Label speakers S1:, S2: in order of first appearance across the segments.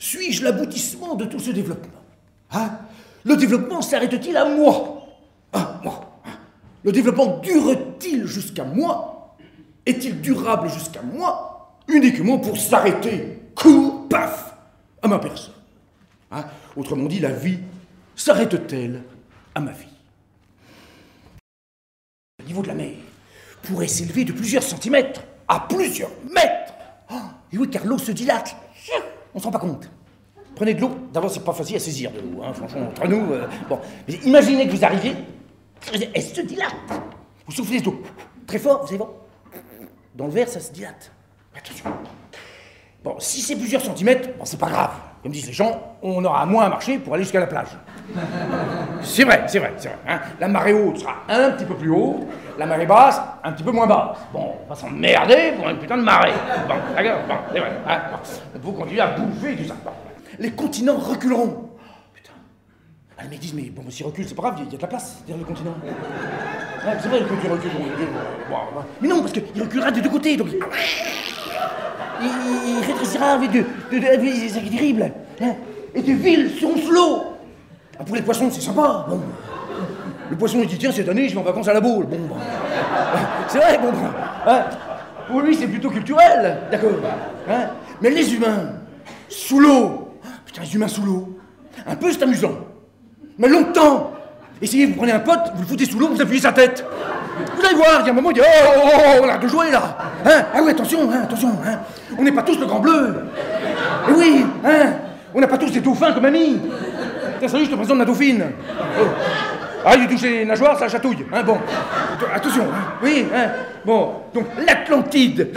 S1: Suis-je l'aboutissement de tout ce développement? Hein? Le développement s'arrête-t-il à moi? Moi. Le développement dure-t-il jusqu'à moi? Est-il durable jusqu'à moi? Uniquement pour s'arrêter, court, paf, à ma personne. Hein? Autrement dit, la vie s'arrête-t-elle à ma vie? Le niveau de la mer pourrait s'élever de plusieurs centimètres à plusieurs mètres. Et oui, car l'eau se dilate. On ne se rend pas compte. Prenez de l'eau. D'abord, c'est pas facile à saisir de l'eau, hein, franchement, entre nous. Bon, mais imaginez que vous arriviez, elle se dilate. Vous soufflez de l'eau très fort, vous savez bon. Dans le verre, ça se dilate. Attention. Bon, si c'est plusieurs centimètres, bon, c'est pas grave. Comme disent les gens, on aura moins à marcher pour aller jusqu'à la plage. C'est vrai. Hein. La marée haute sera un petit peu plus haute, la marée basse, un petit peu moins basse. Bon, on va s'emmerder pour une putain de marée. Bon, d'accord, bon, c'est vrai. Hein. Bon. Vous continuez à bouffer et tout ça. Bon. Les continents reculeront. Putain. Ah, les mecs disent, mais bon, s'ils reculent, c'est pas grave, il y a de la place derrière le continent. Ouais, c'est vrai, le continent recule. Bon. Mais non, parce qu'il reculera des deux côtés, donc... Il rétrécira avec c'est terrible. Hein. Et des villes seront sous l'eau. Ah, pour les poissons, c'est sympa. Bon. Le poisson, il dit, tiens, cette année, je vais en vacances à la Baule. Bon, c'est vrai, bon. Hein. Pour lui, c'est plutôt culturel. D'accord. Hein. Mais les humains, sous l'eau. Putain, les humains sous l'eau. Un peu, c'est amusant. Mais longtemps. Essayez, vous prenez un pote, vous le foutez sous l'eau, vous appuyez sa tête. Vous allez voir, il y a un moment, il dit oh, on a hâte de jouer là. Hein? Ah oui, attention. Hein? On n'est pas tous le grand bleu. Et oui, hein? On n'a pas tous des dauphins comme amis. Tiens, salut, je te présente ma dauphine. Oh. Ah, il touche les nageoires, ça chatouille. Hein? Bon, attention. Hein? Oui, hein? Bon, donc l'Atlantide,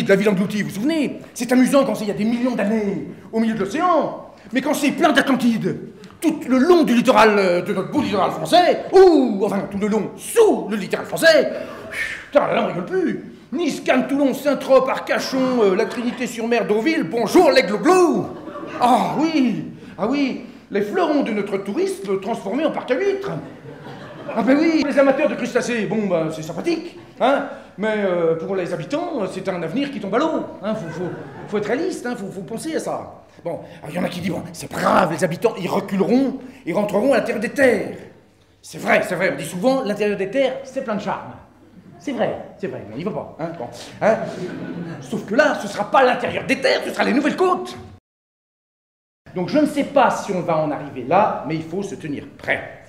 S1: la ville engloutie, vous vous souvenez? C'est amusant quand c'est il y a des millions d'années au milieu de l'océan. Mais quand c'est plein d'Atlantide, tout le long du littoral, de notre beau littoral français, ou, enfin, tout le long sous le littoral français, putain, là, on rigole plus. Nice, Cannes, Toulon, Saint-Trope, Arcachon, la Trinité-sur-Mer, Deauville, bonjour les glou-glou. Ah oui, les fleurons de notre tourisme transformés en parc à huîtres. Ah ben oui, pour les amateurs de crustacés, bon, ben, c'est sympathique, hein, mais pour les habitants, c'est un avenir qui tombe à l'eau, hein, faut être réaliste, hein, faut penser à ça. Bon, il y en a qui disent, bon, c'est pas grave, les habitants, ils reculeront, ils rentreront à l'intérieur des terres. C'est vrai, on dit souvent, l'intérieur des terres, c'est plein de charme. C'est vrai, on n'y va pas, hein, bon, hein. Sauf que là, ce sera pas l'intérieur des terres, ce sera les nouvelles côtes. Donc je ne sais pas si on va en arriver là, mais il faut se tenir prêt.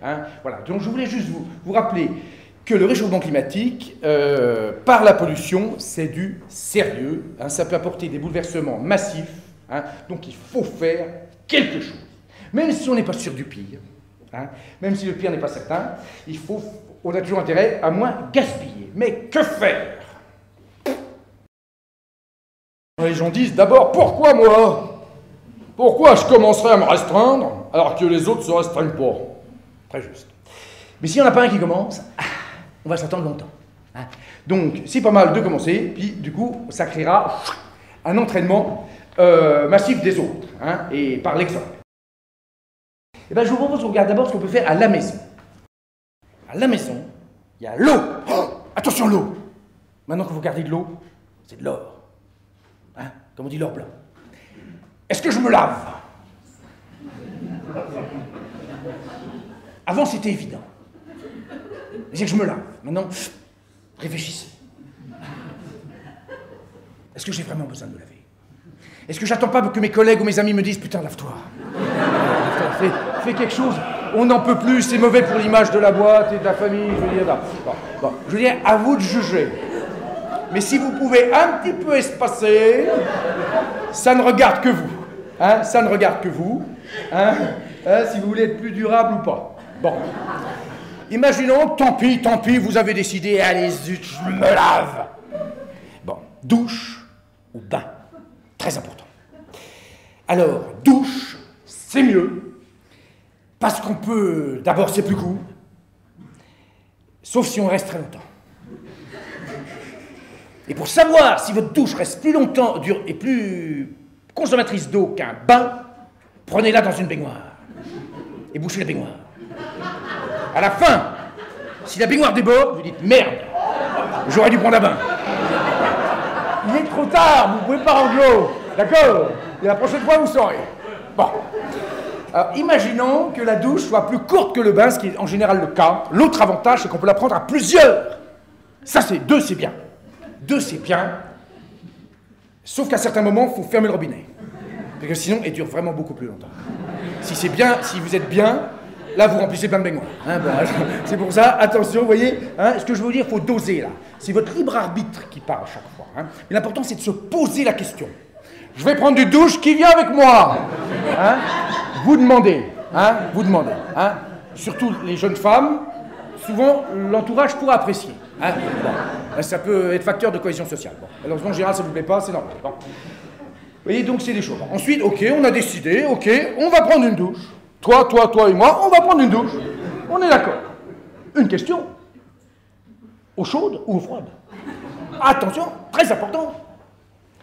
S1: Hein, voilà. Donc je voulais juste vous rappeler que le réchauffement climatique, par la pollution, c'est du sérieux. Hein, ça peut apporter des bouleversements massifs. Hein, donc il faut faire quelque chose. Même si on n'est pas sûr du pire, hein, même si le pire n'est pas certain, on a toujours intérêt à moins gaspiller. Mais que faire? Les gens disent d'abord, pourquoi moi? Pourquoi je commencerai à me restreindre alors que les autres ne se restreignent pas? Très juste. Mais s'il n'y en a pas un qui commence, on va s'attendre longtemps. Hein. Donc, c'est pas mal de commencer, puis du coup, ça créera un entraînement massif des autres, hein, et par l'exemple. Et bien, je vous propose qu'on regarde d'abord ce qu'on peut faire à la maison. À la maison, il y a l'eau. Oh, attention, l'eau. Maintenant que vous gardez de l'eau, c'est de l'or. Hein, comme on dit, l'or blanc. Est-ce que je me lave? Avant, c'était évident. C'est que je me lave. Maintenant, réfléchissez. Est-ce que j'ai vraiment besoin de me laver? Est-ce que j'attends pas que mes collègues ou mes amis me disent « Putain, lave-toi. Fais quelque chose. On n'en peut plus, c'est mauvais pour l'image de la boîte et de la famille. » Je veux dire, je veux dire, à vous de juger. Mais si vous pouvez un petit peu espacer, ça ne regarde que vous. Hein, ça ne regarde que vous. Hein, si vous voulez être plus durable ou pas. Bon. Imaginons, tant pis, vous avez décidé, allez zut, je me lave. Bon, douche ou bain. Très important. Alors, douche, c'est mieux. Parce qu'on peut, d'abord, c'est plus court. Sauf si on reste très longtemps. Et pour savoir si votre douche reste plus longtemps et plus consommatrice d'eau qu'un bain, prenez-la dans une baignoire et bouchez la baignoire. À la fin, si la baignoire déborde, vous dites « Merde, j'aurais dû prendre un bain ». Il est trop tard, vous ne pouvez pas rendre l'eau, d'accord? Et la prochaine fois, vous saurez. Bon. Alors, imaginons que la douche soit plus courte que le bain, ce qui est en général le cas. L'autre avantage, c'est qu'on peut la prendre à plusieurs. Ça, c'est 2, c'est bien. 2, c'est bien. Sauf qu'à certains moments, il faut fermer le robinet. Parce que sinon, elle dure vraiment beaucoup plus longtemps. Si c'est bien, si vous êtes bien, là, vous remplissez plein de baignoires. Hein, ben, c'est pour ça, attention, vous voyez, hein, ce que je veux dire, il faut doser, là. C'est votre libre arbitre qui parle chaque fois. Hein. Mais l'important, c'est de se poser la question. Je vais prendre une douche, qui vient avec moi? Hein? Vous demandez, hein? Vous demandez. Hein? Surtout les jeunes femmes, souvent, l'entourage pourra apprécier. Hein? Bon. Ça peut être facteur de cohésion sociale. Bon. Alors, en général, ça ne vous plaît pas, c'est normal. Bon. Vous voyez, donc c'est des choses. Ensuite, ok, on a décidé, ok, on va prendre une douche. Toi et moi, on va prendre une douche. On est d'accord. Une question. Eau chaude ou eau froide? Attention, très important.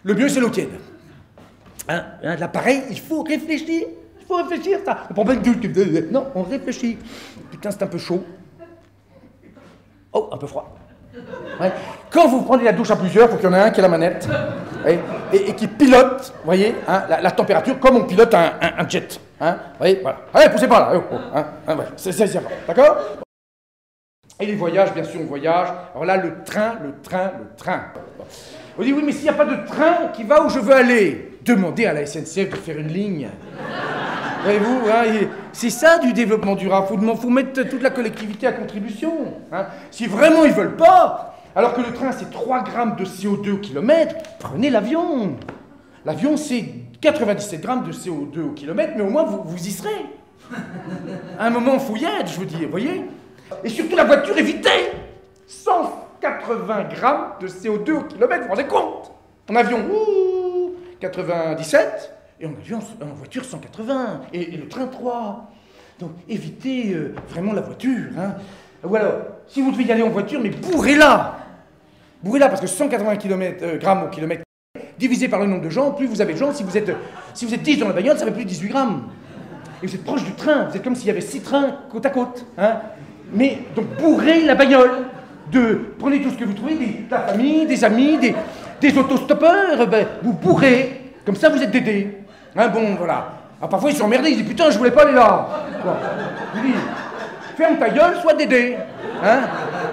S1: Le mieux, c'est l'eau tiède. Hein, là, pareil, il faut réfléchir. Il faut réfléchir, ça. On prend pas une douche. Non, on réfléchit. Putain, c'est un peu chaud. Oh, un peu froid. Ouais. Quand vous prenez la douche à plusieurs, il faut qu'il y en ait un qui a la manette et qui pilote, vous voyez, hein, la température comme on pilote un jet. Hein, vous voyez, voilà. Allez, poussez pas là. Ouais. C'est d'accord? Et les voyages, bien sûr, on voyage. Alors là, le train. On dit, oui, mais s'il n'y a pas de train qui va où je veux aller, demandez à la SNCF de faire une ligne. Voyez-vous, hein, c'est ça du développement durable. Il faut mettre toute la collectivité à contribution. Hein. Si vraiment ils ne veulent pas, alors que le train c'est 3 grammes de CO2 au kilomètre, prenez l'avion. L'avion c'est 97 grammes de CO2 au kilomètre, mais au moins vous y serez. À un moment, il faut y être, je veux dire, vous voyez. Et surtout la voiture, évitez 180 grammes de CO2 au kilomètre, vous vous rendez compte? En avion, 97. Et en voiture, 180. Et le train, 3. Donc, évitez vraiment la voiture. Hein. Ou alors, si vous devez y aller en voiture, mais bourrez-la. Bourrez-la, parce que 180 grammes au kilomètre, divisé par le nombre de gens, plus vous avez de gens. Si vous êtes 10 dans la bagnole, ça fait plus de 18 grammes. Et vous êtes proche du train. Vous êtes comme s'il y avait 6 trains côte à côte. Hein. Mais, donc, bourrez la bagnole. Prenez tout ce que vous trouvez, de la famille, des amis, des autostoppeurs. Ben, vous bourrez. Comme ça, vous êtes dédés. Hein, bon, voilà. Alors, parfois, ils sont emmerdés, ils disent, putain, je voulais pas aller là. Bon. Je dis, ferme ta gueule, sois dédé. Hein?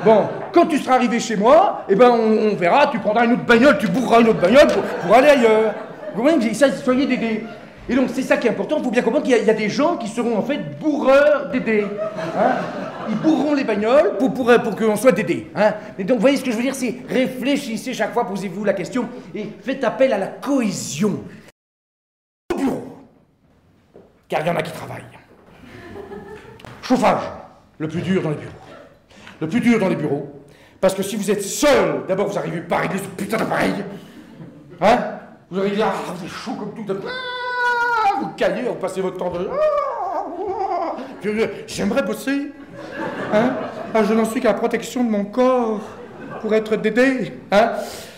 S1: Bon, quand tu seras arrivé chez moi, eh ben, on verra, tu prendras une autre bagnole, tu bourreras une autre bagnole pour aller ailleurs. Vous voyez, ça, soyez dédés. Et donc, c'est ça qui est important, il faut bien comprendre qu'il y a des gens qui seront, en fait, bourreurs dédés. Hein? Ils bourreront les bagnoles pour qu'on soit dédés. Hein? Et donc, vous voyez ce que je veux dire, c'est réfléchissez chaque fois, posez-vous la question et faites appel à la cohésion. Car il y en a qui travaillent. Chauffage, le plus dur dans les bureaux. Le plus dur dans les bureaux, parce que si vous êtes seul, d'abord vous arrivez pas à régler ce putain d'appareil. Hein? Vous arrivez là, vous êtes chaud comme tout, vous caillez, vous passez votre temps de... J'aimerais bosser. Hein? Ah, je n'en suis qu'à la protection de mon corps pour être dédé. Hein?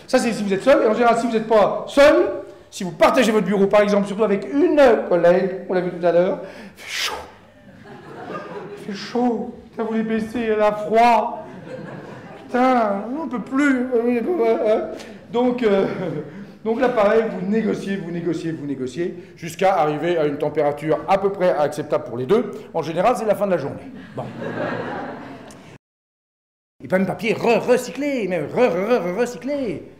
S1: Ça, c'est si vous êtes seul, et en général, si vous n'êtes pas seul, si vous partagez votre bureau, par exemple, surtout avec une collègue, on l'a vu tout à l'heure, il fait chaud. Il fait chaud. Putain, vous les baissez, elle a froid. Putain, on ne peut plus. Donc là, pareil, vous négociez, jusqu'à arriver à une température à peu près acceptable pour les deux. En général, c'est la fin de la journée. Bon. Et pas même papier recyclé, mais recyclé.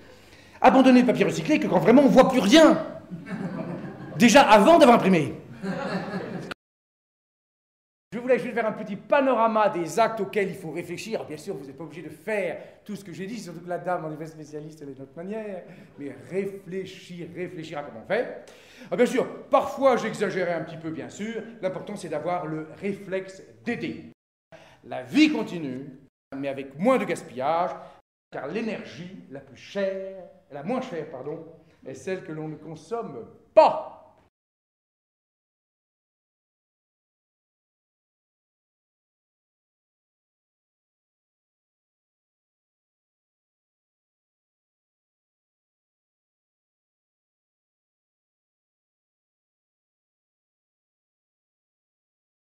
S1: Abandonner le papier recyclé que quand vraiment on ne voit plus rien. Déjà avant d'avoir imprimé. Je voulais juste faire un petit panorama des actes auxquels il faut réfléchir. Alors, bien sûr, vous n'êtes pas obligé de faire tout ce que j'ai dit, surtout que la dame en est spécialiste de notre manière. Mais réfléchir à comment on fait. Alors, bien sûr, parfois j'exagérais un petit peu, bien sûr. L'important, c'est d'avoir le réflexe d'aider. La vie continue, mais avec moins de gaspillage. Car l'énergie la moins chère, est celle que l'on ne consomme pas.